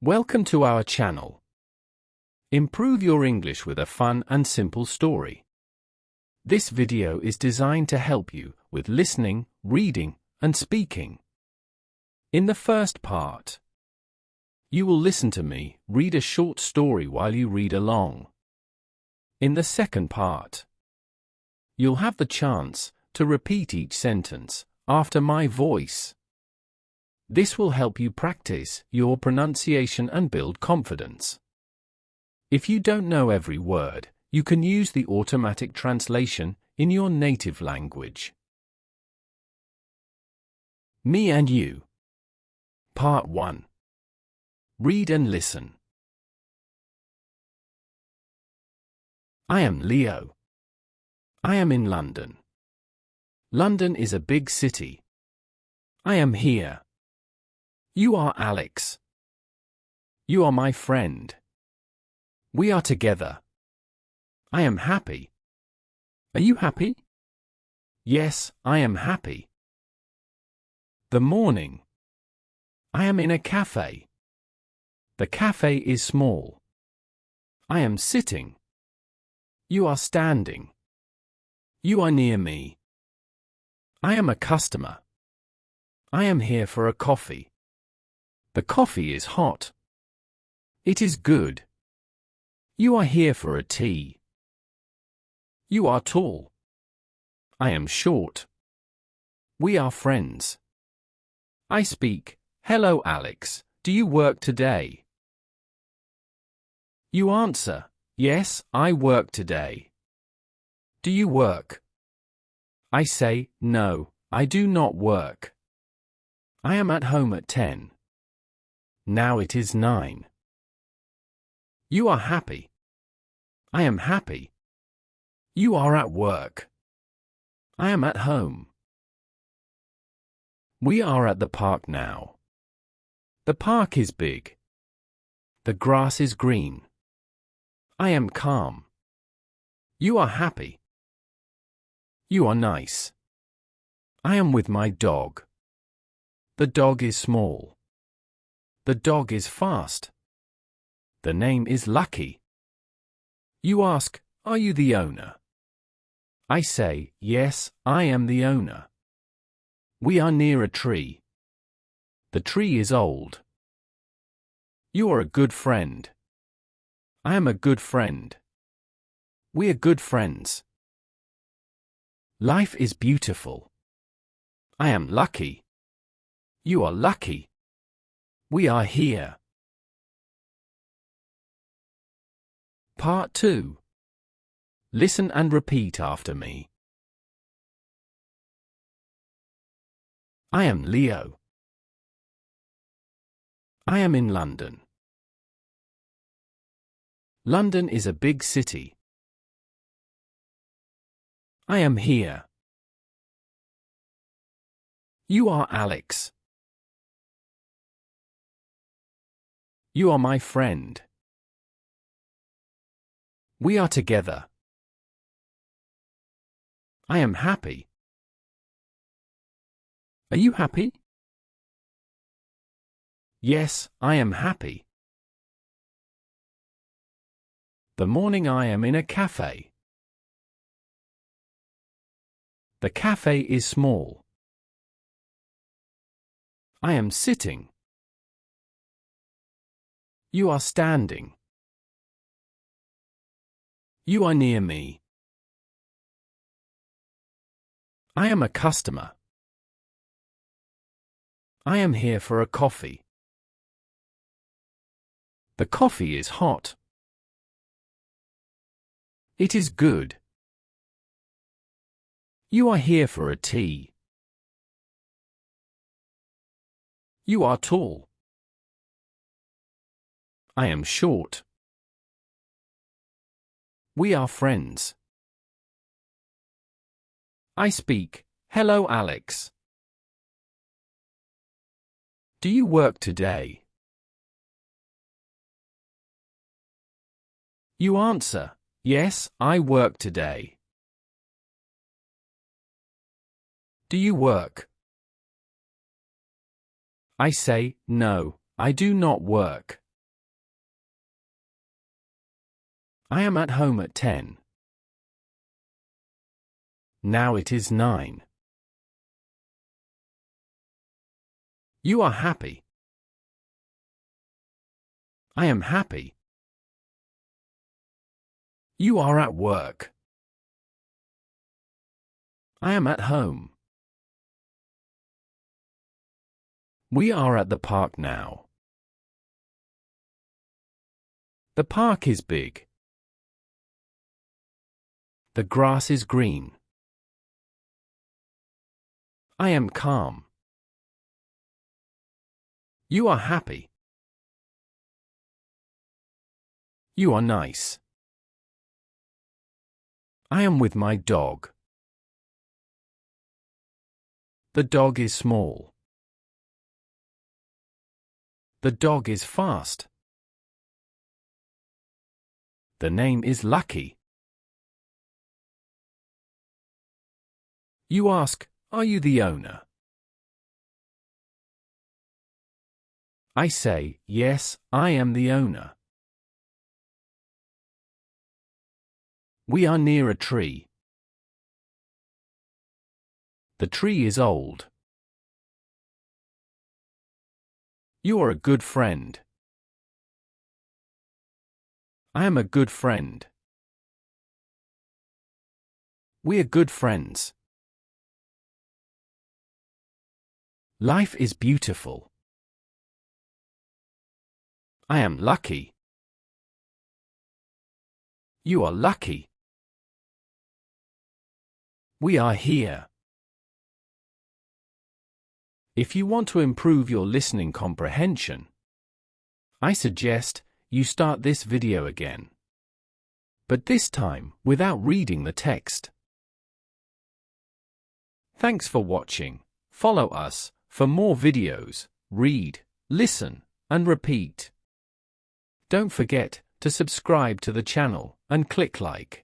Welcome to our channel. Improve your English with a fun and simple story. This video is designed to help you with listening, reading, and speaking. In the first part, you will listen to me read a short story while you read along. In the second part, you'll have the chance to repeat each sentence after my voice. This will help you practice your pronunciation and build confidence. If you don't know every word, you can use the automatic translation in your native language. Me and You. Part 1. Read and listen. I am Leo. I am in London. London is a big city. I am here. You are Alex. You are my friend. We are together. I am happy. Are you happy? Yes, I am happy. The morning. I am in a cafe. The cafe is small. I am sitting. You are standing. You are near me. I am a customer. I am here for a coffee. The coffee is hot. It is good. You are here for a tea. You are tall. I am short. We are friends. I speak, hello Alex, do you work today? You answer, yes, I work today. Do you work? I say, no, I do not work. I am at home at 10. Now it is 9. You are happy. I am happy. You are at work. I am at home. We are at the park now. The park is big. The grass is green. I am calm. You are happy. You are nice. I am with my dog. The dog is small. The dog is fast. The name is Lucky. You ask, are you the owner? I say, yes, I am the owner. We are near a tree. The tree is old. You are a good friend. I am a good friend. We are good friends. Life is beautiful. I am lucky. You are lucky. We are here. Part 2. Listen and repeat after me. I am Leo. I am in London. London is a big city. I am here. You are Alex. You are my friend. We are together. I am happy. Are you happy? Yes, I am happy. The morning I am in a cafe. The cafe is small. I am sitting. You are standing. You are near me. I am a customer. I am here for a coffee. The coffee is hot. It is good. You are here for a tea. You are tall. I am short. We are friends. I speak, hello Alex. Do you work today? You answer, yes, I work today. Do you work? I say, no, I do not work. I am at home at 10. Now it is 9. You are happy. I am happy. You are at work. I am at home. We are at the park now. The park is big. The grass is green. I am calm. You are happy. You are nice. I am with my dog. The dog is small. The dog is fast. The name is Lucky. You ask, are you the owner? I say, yes, I am the owner. We are near a tree. The tree is old. You are a good friend. I am a good friend. We are good friends. Life is beautiful. I am lucky. You are lucky. We are here. If you want to improve your listening comprehension, I suggest you start this video again. But this time, without reading the text. Thanks for watching. Follow us for more videos. Read, listen, and repeat. Don't forget to subscribe to the channel and click like.